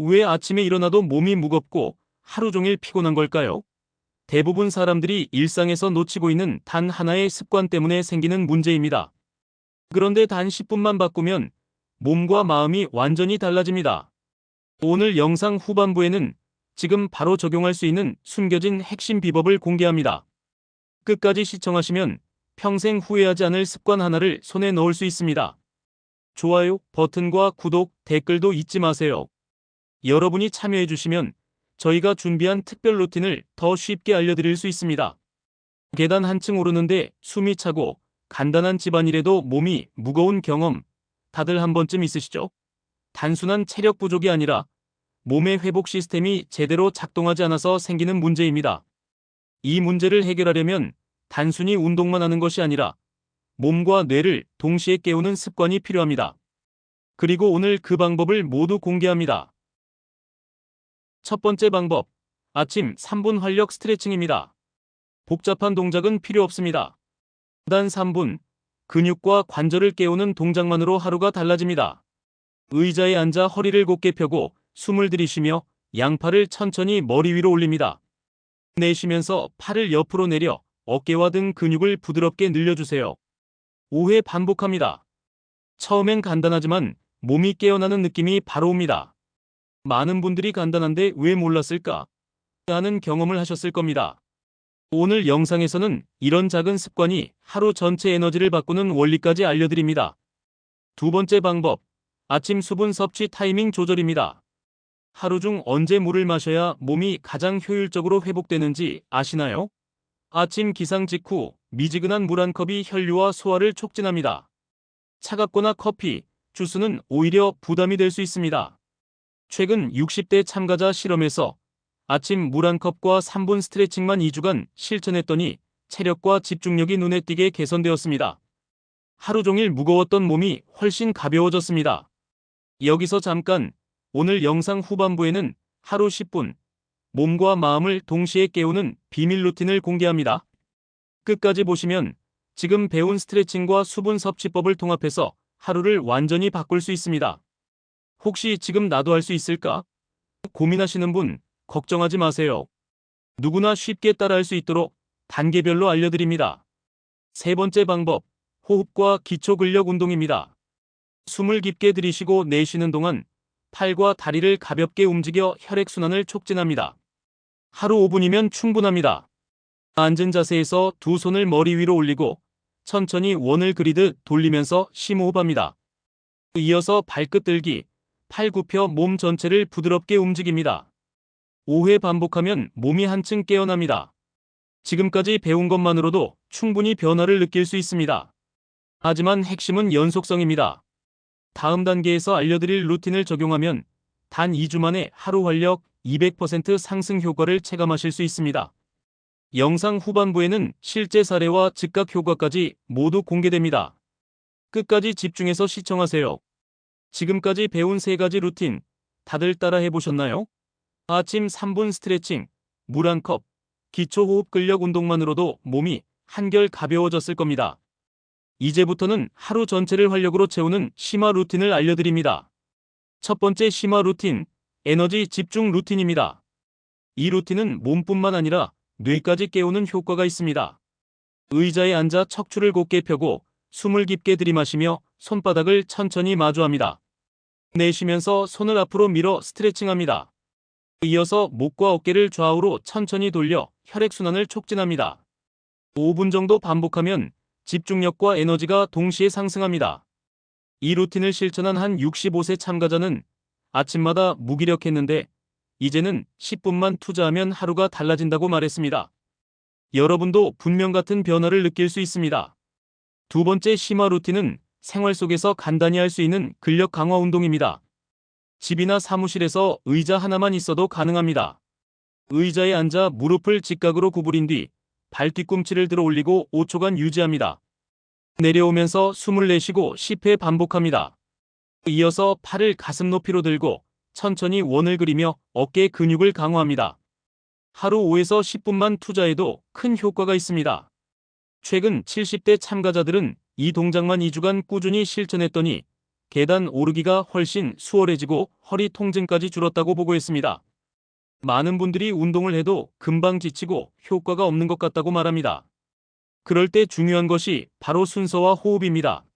왜 아침에 일어나도 몸이 무겁고 하루 종일 피곤한 걸까요? 대부분 사람들이 일상에서 놓치고 있는 단 하나의 습관 때문에 생기는 문제입니다. 그런데 단 10분만 바꾸면 몸과 마음이 완전히 달라집니다. 오늘 영상 후반부에는 지금 바로 적용할 수 있는 숨겨진 핵심 비법을 공개합니다. 끝까지 시청하시면 평생 후회하지 않을 습관 하나를 손에 넣을 수 있습니다. 좋아요 버튼과 구독, 댓글도 잊지 마세요. 여러분이 참여해주시면 저희가 준비한 특별 루틴을 더 쉽게 알려드릴 수 있습니다. 계단 한층 오르는데 숨이 차고 간단한 집안일에도 몸이 무거운 경험 다들 한 번쯤 있으시죠? 단순한 체력 부족이 아니라 몸의 회복 시스템이 제대로 작동하지 않아서 생기는 문제입니다. 이 문제를 해결하려면 단순히 운동만 하는 것이 아니라 몸과 뇌를 동시에 깨우는 습관이 필요합니다. 그리고 오늘 그 방법을 모두 공개합니다. 첫 번째 방법, 아침 3분 활력 스트레칭입니다. 복잡한 동작은 필요 없습니다. 단 3분, 근육과 관절을 깨우는 동작만으로 하루가 달라집니다. 의자에 앉아 허리를 곧게 펴고 숨을 들이쉬며 양팔을 천천히 머리 위로 올립니다. 내쉬면서 팔을 옆으로 내려 어깨와 등 근육을 부드럽게 늘려주세요. 5회 반복합니다. 처음엔 간단하지만 몸이 깨어나는 느낌이 바로 옵니다. 많은 분들이 간단한데 왜 몰랐을까? 하는 경험을 하셨을 겁니다. 오늘 영상에서는 이런 작은 습관이 하루 전체 에너지를 바꾸는 원리까지 알려드립니다. 두 번째 방법, 아침 수분 섭취 타이밍 조절입니다. 하루 중 언제 물을 마셔야 몸이 가장 효율적으로 회복되는지 아시나요? 아침 기상 직후 미지근한 물 한 컵이 혈류와 소화를 촉진합니다. 차갑거나 커피, 주스는 오히려 부담이 될 수 있습니다. 최근 60대 참가자 실험에서 아침 물 한 컵과 3분 스트레칭만 2주간 실천했더니 체력과 집중력이 눈에 띄게 개선되었습니다. 하루 종일 무거웠던 몸이 훨씬 가벼워졌습니다. 여기서 잠깐, 오늘 영상 후반부에는 하루 10분, 몸과 마음을 동시에 깨우는 비밀 루틴을 공개합니다. 끝까지 보시면 지금 배운 스트레칭과 수분 섭취법을 통합해서 하루를 완전히 바꿀 수 있습니다. 혹시 지금 나도 할 수 있을까? 고민하시는 분, 걱정하지 마세요. 누구나 쉽게 따라할 수 있도록 단계별로 알려드립니다. 세 번째 방법, 호흡과 기초 근력 운동입니다. 숨을 깊게 들이쉬고 내쉬는 동안 팔과 다리를 가볍게 움직여 혈액순환을 촉진합니다. 하루 5분이면 충분합니다. 앉은 자세에서 두 손을 머리 위로 올리고 천천히 원을 그리듯 돌리면서 심호흡합니다. 이어서 발끝 들기, 팔 굽혀 몸 전체를 부드럽게 움직입니다. 5회 반복하면 몸이 한층 깨어납니다. 지금까지 배운 것만으로도 충분히 변화를 느낄 수 있습니다. 하지만 핵심은 연속성입니다. 다음 단계에서 알려드릴 루틴을 적용하면 단 2주 만에 하루 활력 200% 상승 효과를 체감하실 수 있습니다. 영상 후반부에는 실제 사례와 즉각 효과까지 모두 공개됩니다. 끝까지 집중해서 시청하세요. 지금까지 배운 3가지 루틴, 다들 따라 해보셨나요? 아침 3분 스트레칭, 물 한 컵, 기초 호흡 근력 운동만으로도 몸이 한결 가벼워졌을 겁니다. 이제부터는 하루 전체를 활력으로 채우는 심화 루틴을 알려드립니다. 첫 번째 심화 루틴, 에너지 집중 루틴입니다. 이 루틴은 몸뿐만 아니라 뇌까지 깨우는 효과가 있습니다. 의자에 앉아 척추를 곧게 펴고 숨을 깊게 들이마시며 손바닥을 천천히 마주합니다. 내쉬면서 손을 앞으로 밀어 스트레칭합니다. 이어서 목과 어깨를 좌우로 천천히 돌려 혈액순환을 촉진합니다. 5분 정도 반복하면 집중력과 에너지가 동시에 상승합니다. 이 루틴을 실천한 한 65세 참가자는 아침마다 무기력했는데 이제는 10분만 투자하면 하루가 달라진다고 말했습니다. 여러분도 분명 같은 변화를 느낄 수 있습니다. 두 번째 심화 루틴은 생활 속에서 간단히 할 수 있는 근력 강화 운동입니다. 집이나 사무실에서 의자 하나만 있어도 가능합니다. 의자에 앉아 무릎을 직각으로 구부린 뒤 발 뒤꿈치를 들어 올리고 5초간 유지합니다. 내려오면서 숨을 내쉬고 10회 반복합니다. 이어서 팔을 가슴 높이로 들고 천천히 원을 그리며 어깨 근육을 강화합니다. 하루 5에서 10분만 투자해도 큰 효과가 있습니다. 최근 70대 참가자들은 이 동작만 2주간 꾸준히 실천했더니 계단 오르기가 훨씬 수월해지고 허리 통증까지 줄었다고 보고했습니다. 많은 분들이 운동을 해도 금방 지치고 효과가 없는 것 같다고 말합니다. 그럴 때 중요한 것이 바로 순서와 호흡입니다.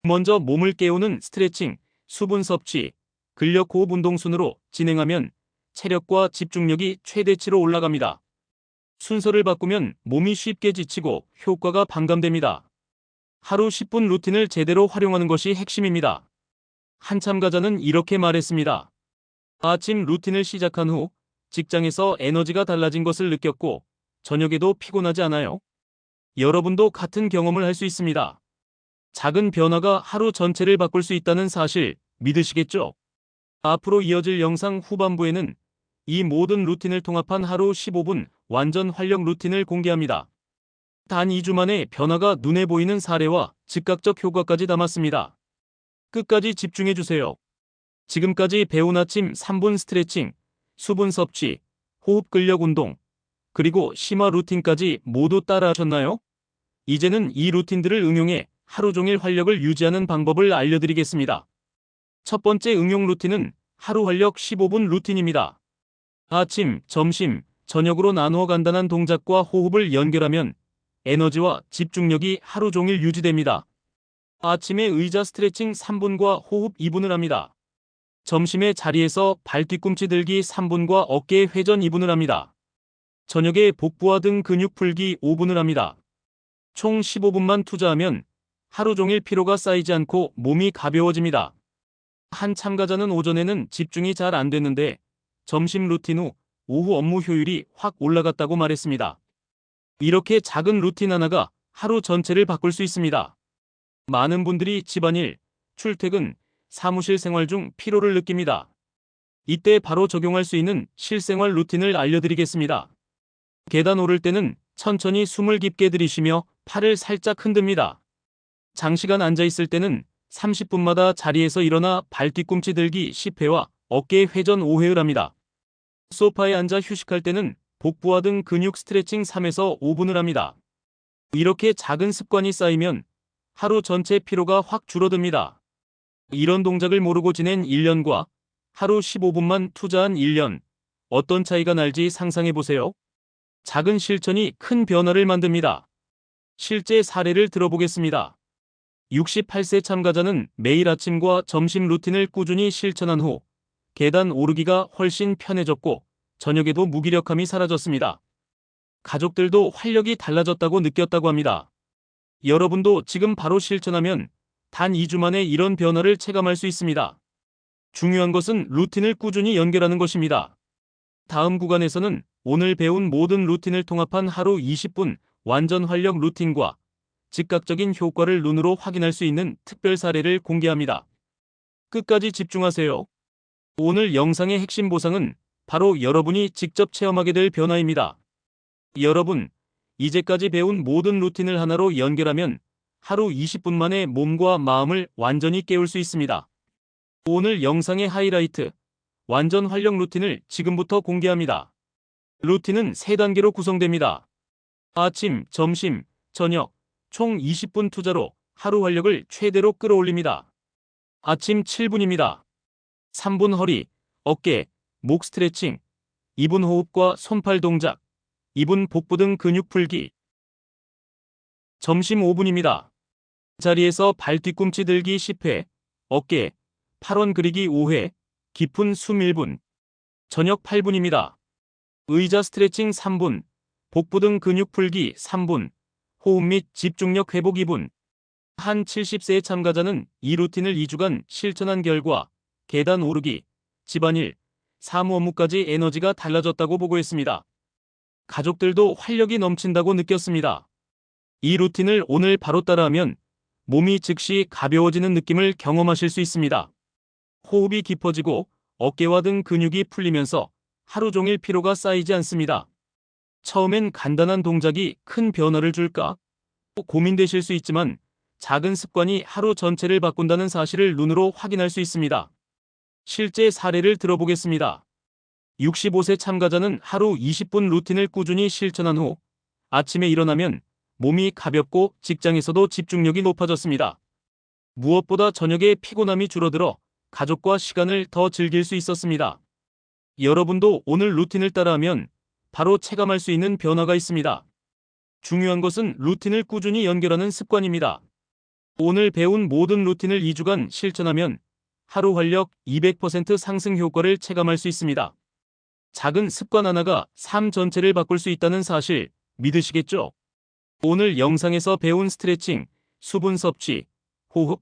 먼저 몸을 깨우는 스트레칭, 수분 섭취, 근력 호흡 운동 순으로 진행하면 체력과 집중력이 최대치로 올라갑니다. 순서를 바꾸면 몸이 쉽게 지치고 효과가 반감됩니다. 하루 10분 루틴을 제대로 활용하는 것이 핵심입니다. 한 참가자는 이렇게 말했습니다. 아침 루틴을 시작한 후 직장에서 에너지가 달라진 것을 느꼈고 저녁에도 피곤하지 않아요. 여러분도 같은 경험을 할 수 있습니다. 작은 변화가 하루 전체를 바꿀 수 있다는 사실 믿으시겠죠? 앞으로 이어질 영상 후반부에는 이 모든 루틴을 통합한 하루 15분 완전 활력 루틴을 공개합니다. 단 2주 만에 변화가 눈에 보이는 사례와 즉각적 효과까지 담았습니다. 끝까지 집중해주세요. 지금까지 배운 아침 3분 스트레칭, 수분 섭취, 호흡 근력 운동, 그리고 심화 루틴까지 모두 따라하셨나요? 이제는 이 루틴들을 응용해 하루 종일 활력을 유지하는 방법을 알려드리겠습니다. 첫 번째 응용 루틴은 하루 활력 15분 루틴입니다. 아침, 점심, 저녁으로 나누어 간단한 동작과 호흡을 연결하면 에너지와 집중력이 하루 종일 유지됩니다. 아침에 의자 스트레칭 3분과 호흡 2분을 합니다. 점심에 자리에서 발 뒤꿈치 들기 3분과 어깨 회전 2분을 합니다. 저녁에 복부와 등 근육 풀기 5분을 합니다. 총 15분만 투자하면 하루 종일 피로가 쌓이지 않고 몸이 가벼워집니다. 한 참가자는 오전에는 집중이 잘 안 됐는데 점심 루틴 후 오후 업무 효율이 확 올라갔다고 말했습니다. 이렇게 작은 루틴 하나가 하루 전체를 바꿀 수 있습니다. 많은 분들이 집안일, 출퇴근, 사무실 생활 중 피로를 느낍니다. 이때 바로 적용할 수 있는 실생활 루틴을 알려드리겠습니다. 계단 오를 때는 천천히 숨을 깊게 들이쉬며 팔을 살짝 흔듭니다. 장시간 앉아있을 때는 30분마다 자리에서 일어나 발 뒤꿈치 들기 10회와 어깨 회전 5회를 합니다. 소파에 앉아 휴식할 때는 복부와 등 근육 스트레칭 3에서 5분을 합니다. 이렇게 작은 습관이 쌓이면 하루 전체 피로가 확 줄어듭니다. 이런 동작을 모르고 지낸 1년과 하루 15분만 투자한 1년, 어떤 차이가 날지 상상해보세요. 작은 실천이 큰 변화를 만듭니다. 실제 사례를 들어보겠습니다. 68세 참가자는 매일 아침과 점심 루틴을 꾸준히 실천한 후 계단 오르기가 훨씬 편해졌고 저녁에도 무기력함이 사라졌습니다. 가족들도 활력이 달라졌다고 느꼈다고 합니다. 여러분도 지금 바로 실천하면 단 2주 만에 이런 변화를 체감할 수 있습니다. 중요한 것은 루틴을 꾸준히 연결하는 것입니다. 다음 구간에서는 오늘 배운 모든 루틴을 통합한 하루 20분 완전 활력 루틴과 즉각적인 효과를 눈으로 확인할 수 있는 특별 사례를 공개합니다. 끝까지 집중하세요. 오늘 영상의 핵심 보상은 바로 여러분이 직접 체험하게 될 변화입니다. 여러분, 이제까지 배운 모든 루틴을 하나로 연결하면 하루 20분 만에 몸과 마음을 완전히 깨울 수 있습니다. 오늘 영상의 하이라이트, 완전 활력 루틴을 지금부터 공개합니다. 루틴은 3단계로 구성됩니다. 아침, 점심, 저녁, 총 20분 투자로 하루 활력을 최대로 끌어올립니다. 아침 7분입니다. 3분 허리, 어깨, 목 스트레칭, 2분 호흡과 손팔 동작, 2분 복부 등 근육 풀기. 점심 5분입니다. 자리에서 발 뒤꿈치 들기 10회, 어깨, 팔원 그리기 5회, 깊은 숨 1분. 저녁 8분입니다. 의자 스트레칭 3분, 복부 등 근육 풀기 3분, 호흡 및 집중력 회복 2분. 한 70세의 참가자는 이 루틴을 2주간 실천한 결과 계단 오르기, 집안일, 사무 업무까지 에너지가 달라졌다고 보고했습니다. 가족들도 활력이 넘친다고 느꼈습니다. 이 루틴을 오늘 바로 따라하면 몸이 즉시 가벼워지는 느낌을 경험하실 수 있습니다. 호흡이 깊어지고 어깨와 등 근육이 풀리면서 하루 종일 피로가 쌓이지 않습니다. 처음엔 간단한 동작이 큰 변화를 줄까? 고민되실 수 있지만 작은 습관이 하루 전체를 바꾼다는 사실을 눈으로 확인할 수 있습니다. 실제 사례를 들어보겠습니다. 65세 참가자는 하루 20분 루틴을 꾸준히 실천한 후 아침에 일어나면 몸이 가볍고 직장에서도 집중력이 높아졌습니다. 무엇보다 저녁에 피곤함이 줄어들어 가족과 시간을 더 즐길 수 있었습니다. 여러분도 오늘 루틴을 따라하면 바로 체감할 수 있는 변화가 있습니다. 중요한 것은 루틴을 꾸준히 연결하는 습관입니다. 오늘 배운 모든 루틴을 2주간 실천하면 하루 활력 200% 상승 효과를 체감할 수 있습니다. 작은 습관 하나가 삶 전체를 바꿀 수 있다는 사실 믿으시겠죠? 오늘 영상에서 배운 스트레칭, 수분 섭취, 호흡,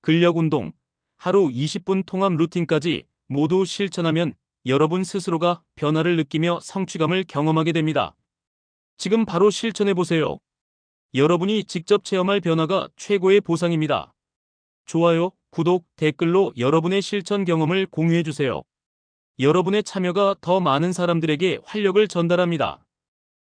근력 운동, 하루 20분 통합 루틴까지 모두 실천하면 여러분 스스로가 변화를 느끼며 성취감을 경험하게 됩니다. 지금 바로 실천해 보세요. 여러분이 직접 체험할 변화가 최고의 보상입니다. 좋아요, 구독, 댓글로 여러분의 실천 경험을 공유해 주세요. 여러분의 참여가 더 많은 사람들에게 활력을 전달합니다.